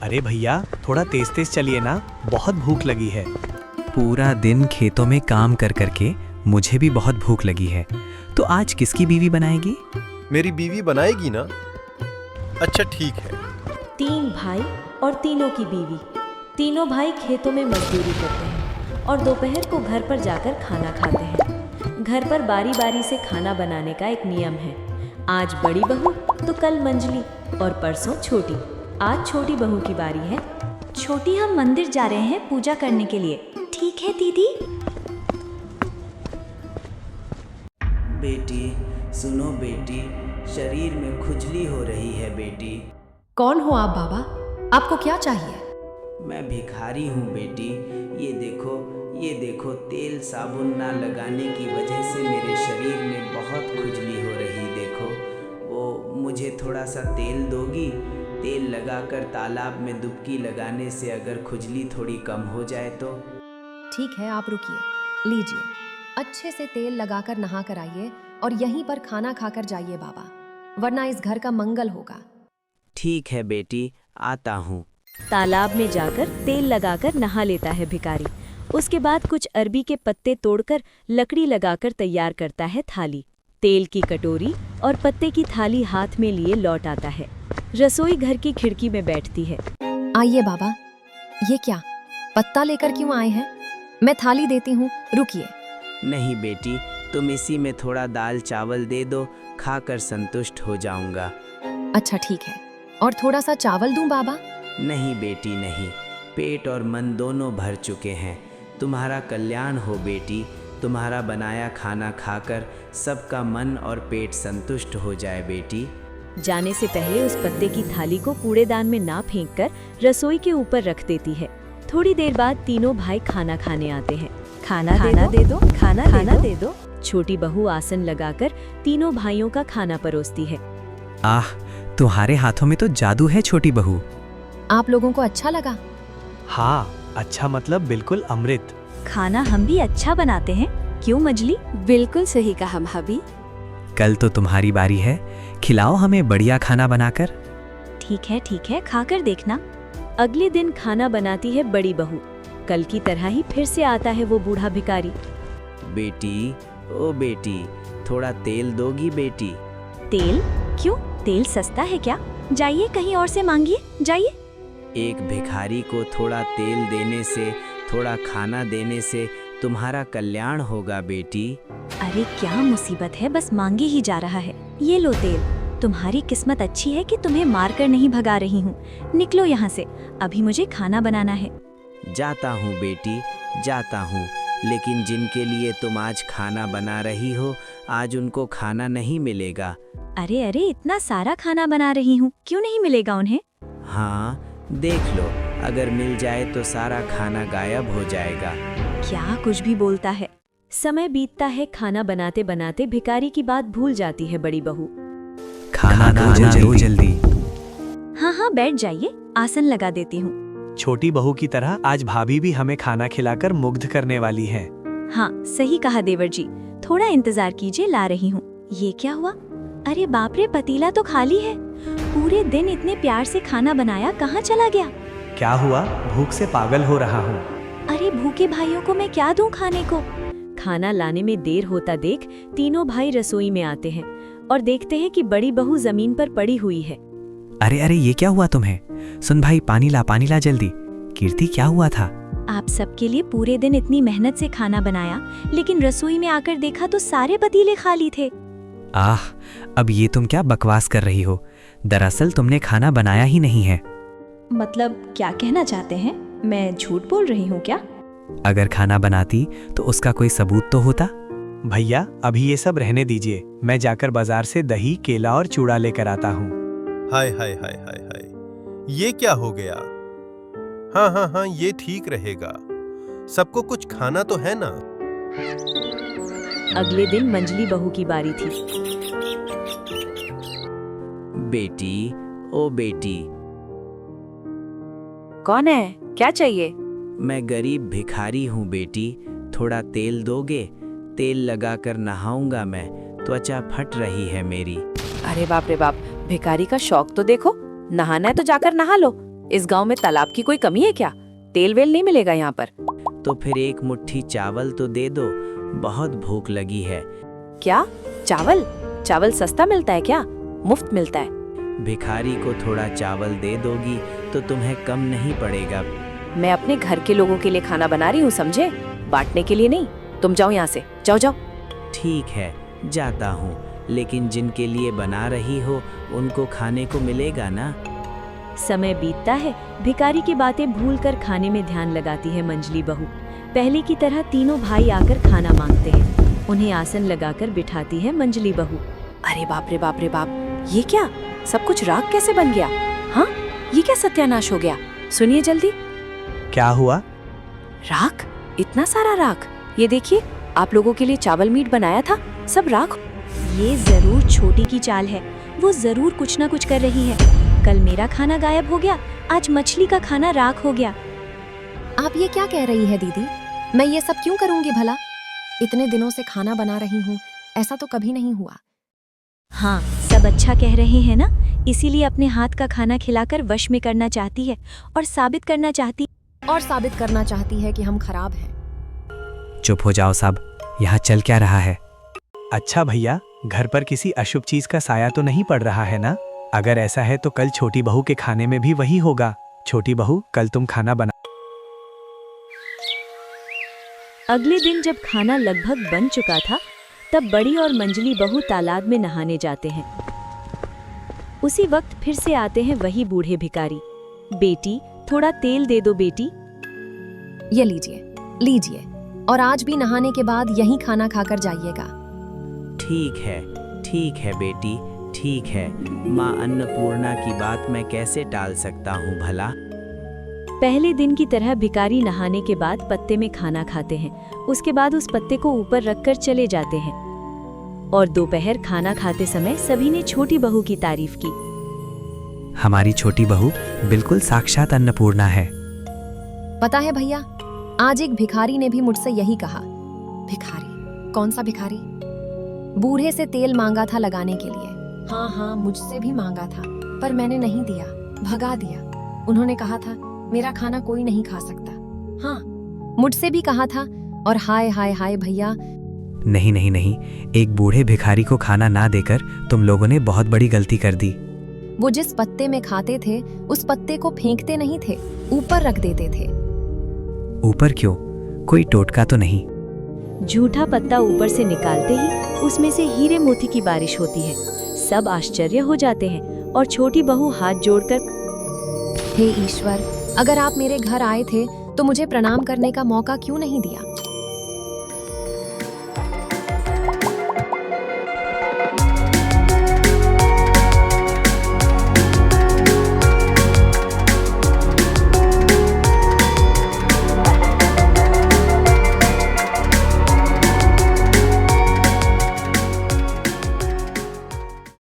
अरे भैया, थोड़ा तेज तेज चलिए ना, बहुत भूख लगी है। पूरा दिन खेतों में काम कर करके मुझे भी बहुत भूख लगी है। तो आज किसकी बीवी बनाएगी? मेरी बीवी बनाएगी ना। अच्छा ठीक है। 3 भाई और तीनों की बीवी। तीनों भाई खेतों में मजदूरी करते हैं और दोपहर को घर पर जाकर खाना खाते हैं। घर पर बारी बारी से खाना बनाने का एक नियम है। आज बड़ी बहू तो कल मंजली और परसों छोटी। आज छोटी बहू की बारी है। छोटी, हम मंदिर जा रहे हैं पूजा करने के लिए। ठीक है दीदी। बेटी सुनो बेटी, शरीर में खुजली हो रही है बेटी। कौन हो आप बाबा? आपको क्या चाहिए? मैं भिखारी हूँ बेटी। ये देखो तेल साबुन ना लगाने की वजह से मेरे शरीर में बहुत खुजली हो रही। देखो, वो मुझे थोड़ा सा तेल दोगी? तेल लगाकर तालाब में डुबकी लगाने से अगर खुजली थोड़ी कम हो जाए तो। ठीक है, आप रुकिए, लीजिए। अच्छे से तेल लगाकर नहा कर आइए और यहीं पर खाना खाकर जाइए बाबा, वरना इस घर का मंगल होगा। ठीक है बेटी, आता हूँ। तालाब में जाकर तेल लगाकर नहा लेता है भिखारी। उसके बाद कुछ अरबी के पत्ते तोड़कर लकड़ी लगाकर तैयार करता है थाली। तेल की कटोरी और पत्ते की थाली हाथ में लिए लौट आता है। रसोई घर की खिड़की में बैठती है। आइए बाबा। ये क्या, पत्ता लेकर क्यों आए हैं? मैं थाली देती हूँ, रुकिए। नहीं बेटी, तुम इसी में थोड़ा दाल चावल दे दो, खाकर संतुष्ट हो जाऊंगा। अच्छा ठीक है, और थोड़ा सा चावल दूं बाबा? नहीं बेटी नहीं, पेट और मन दोनों भर चुके हैं। तुम्हारा कल्याण हो बेटी। तुम्हारा बनाया खाना खाकर सबका मन और पेट संतुष्ट हो जाए बेटी। जाने से पहले उस पत्ते की थाली को कूड़ेदान में ना फेंककर रसोई के ऊपर रख देती है। थोड़ी देर बाद तीनों भाई खाना खाने आते हैं। खाना दे दो। छोटी बहू आसन लगाकर तीनों भाइयों का खाना परोसती है। आह, तुम्हारे हाथों में तो जादू है छोटी बहू। आप लोगों को अच्छा लगा? हाँ, अच्छा मतलब बिल्कुल अमृत। खाना हम भी अच्छा बनाते हैं, क्यों मजली? बिल्कुल सही कहा भाभी। कल तो तुम्हारी बारी है, खिलाओ हमें बढ़िया खाना बनाकर। ठीक है, खाकर देखना। अगले दिन खाना बनाती है बड़ी बहू। कल की तरह ही फिर से आता है वो बूढ़ा भिखारी। बेटी, ओ बेटी, थोड़ा तेल दोगी बेटी? तेल? क्यों, तेल सस्ता है क्या? जाइए कहीं और से मांगिए, जाइए। एक भिखारी को थोड़ा तेल देने से, थोड़ा खाना देने से तुम्हारा कल्याण होगा बेटी। अरे क्या मुसीबत है, बस मांगे ही जा रहा है। ये लो तेल। तुम्हारी किस्मत अच्छी है कि तुम्हें मारकर नहीं भगा रही हूँ। निकलो यहाँ से, अभी मुझे खाना बनाना है। जाता हूँ बेटी, जाता हूँ, लेकिन जिनके लिए तुम आज खाना बना रही हो, आज उनको खाना नहीं मिलेगा। अरे इतना सारा खाना बना रही हूँ, क्यों नहीं मिलेगा उन्हें? हाँ, देख लो, अगर मिल जाए तो सारा खाना गायब हो जाएगा। क्या कुछ भी बोलता है। समय बीतता है। खाना बनाते बनाते भिखारी की बात भूल जाती है बड़ी बहू। खाना दो जल्दी। हाँ, बैठ जाइए, आसन लगा देती हूँ। छोटी बहू की तरह आज भाभी भी हमें खाना खिलाकर मुग्ध करने वाली है। हाँ, सही कहा देवर जी। थोड़ा इंतजार कीजिए, ला रही हूँ। ये क्या हुआ? अरे बाप रे, पतीला तो खाली है। पूरे दिन इतने प्यार से खाना बनाया, कहाँ चला गया? क्या हुआ? भूख से पागल हो रहा हूँ। अरे भूखे भाइयों को मैं क्या दूं खाने को? खाना लाने में देर होता देख तीनों भाई रसोई में आते हैं और देखते हैं कि बड़ी बहू जमीन पर पड़ी हुई है। अरे ये क्या हुआ तुम्हें? सुन भाई, पानी ला जल्दी। कीर्ति, क्या हुआ था? आप सबके लिए पूरे दिन इतनी मेहनत से खाना बनाया, लेकिन रसोई में आकर देखा तो सारे पतीले खाली थे। आह, अब ये तुम क्या बकवास कर रही हो? दरअसल तुमने खाना बनाया ही नहीं है। मतलब क्या कहना चाहते हैं? मैं झूठ बोल रही हूँ क्या? अगर खाना बनाती तो उसका कोई सबूत तो होता। भैया, अभी ये सब रहने दीजिए, मैं जाकर बाजार से दही, केला और चूड़ा लेकर आता हूँ। हाय हाय हाय हाय हाय, ये क्या हो गया? हाँ, ये ठीक रहेगा। सबको कुछ खाना तो है ना। अगले दिन मंजली बहू की बारी थी। बेटी, ओ बेटी। कौन है? क्या चाहिए? मैं गरीब भिखारी हूँ बेटी, थोड़ा तेल दोगे? तेल लगाकर नहाऊंगा मैं, त्वचा फट रही है मेरी। अरे बाप रे बाप, भिखारी का शौक तो देखो। नहाना है तो जाकर नहा लो, इस गांव में तालाब की कोई कमी है क्या? तेल वेल नहीं मिलेगा यहाँ पर? तो फिर एक मुट्ठी चावल तो दे दो, बहुत भूख लगी है। क्या चावल? चावल सस्ता मिलता है क्या? मुफ्त मिलता है? भिखारी को थोड़ा चावल दे दोगी तो तुम्हें कम नहीं पड़ेगा। मैं अपने घर के लोगों के लिए खाना बना रही हूँ, समझे? बांटने के लिए नहीं। तुम जाओ यहाँ से, जाओ जाओ। ठीक है, जाता हूँ, लेकिन जिनके लिए बना रही हो उनको खाने को मिलेगा ना? समय बीतता है, भिखारी की बातें भूलकर खाने में ध्यान लगाती है मंजली बहू। पहले की तरह तीनों भाई आकर खाना मांगते हैं। उन्हें आसन लगाकर बिठाती है मंजली बहू। अरे बाप रे बाप रे बाप, ये क्या? सब कुछ राख कैसे बन गया? हाँ, ये क्या सत्यानाश हो गया? सुनिए जल्दी। क्या हुआ? राख? इतना सारा राख? ये देखिए, आप लोगों के लिए चावल मीट बनाया था, सब राख। ये जरूर छोटी की चाल है। वो जरूर कुछ ना कुछ कर रही है। कल मेरा खाना गायब हो गया, आज मछली का खाना राख हो गया। आप ये क्या कह रही है दीदी? मैं ये सब क्यों करूंगी भला? इतने दिनों से खाना बना रही हूँ, ऐसा तो कभी नहीं हुआ। हाँ, सब अच्छा कह रहे हैं ना, इसीलिए अपने हाथ का खाना खिलाकर वश में करना चाहती है और साबित करना चाहती है कि हम खराब हैं। चुप हो जाओ सब, यहाँ चल क्या रहा है? अच्छा भैया, घर पर किसी अशुभ चीज का साया तो नहीं पड़ रहा है ना? अगर ऐसा है तो कल छोटी बहू के खाने में भी वही होगा। छोटी बहू, कल तुम खाना बना। अगले दिन जब खाना लगभग बन चुका था, तब बड़ी और मंजली बहू तालाब में नहाने जाते हैं। उसी वक्त फिर से आते हैं वही बूढ़े भिखारी। बेटी, थोड़ा तेल दे दो बेटी। ये लीजिए, लीजिए, और आज भी नहाने के बाद यहीं खाना खाकर जाइएगा। ठीक है बेटी, ठीक है। माँ अन्नपूर्णा की बात मैं कैसे टाल सकता हूँ भला? पहले दिन की तरह भिखारी नहाने के बाद पत्ते में खाना खाते हैं। उसके बाद उस पत्ते को ऊपर रखकर चले जाते हैं। और दोपहर खाना खाते समय सभी ने छोटी बहू की तारीफ की। हमारी छोटी बहू बिल्कुल साक्षात अन्नपूर्णा है। पता है भैया, आज एक भिखारी ने भी मुझसे यही कहा। भिखारी? कौन सा भिखारी? बूढ़े से तेल मांगा था लगाने के लिए। हाँ, मुझसे भी मांगा था, पर मैंने नहीं दिया, भगा दिया। उन्होंने कहा था मेरा खाना कोई नहीं खा सकता। हाँ, मुझसे भी कहा था। और हाय हाय हाय भैया, नहीं, एक बूढ़े भिखारी को खाना ना देकर तुम लोगों ने बहुत बड़ी गलती कर दी। वो जिस पत्ते में खाते थे उस पत्ते को फेंकते नहीं थे, ऊपर रख देते थे। ऊपर क्यों? कोई टोटका तो नहीं? झूठा पत्ता ऊपर से निकालते ही उसमें से हीरे मोती की बारिश होती है। सब आश्चर्य हो जाते हैं और छोटी बहू हाथ जोड़कर, हे ईश्वर, अगर आप मेरे घर आए थे तो मुझे प्रणाम करने का मौका क्यों नहीं दिया?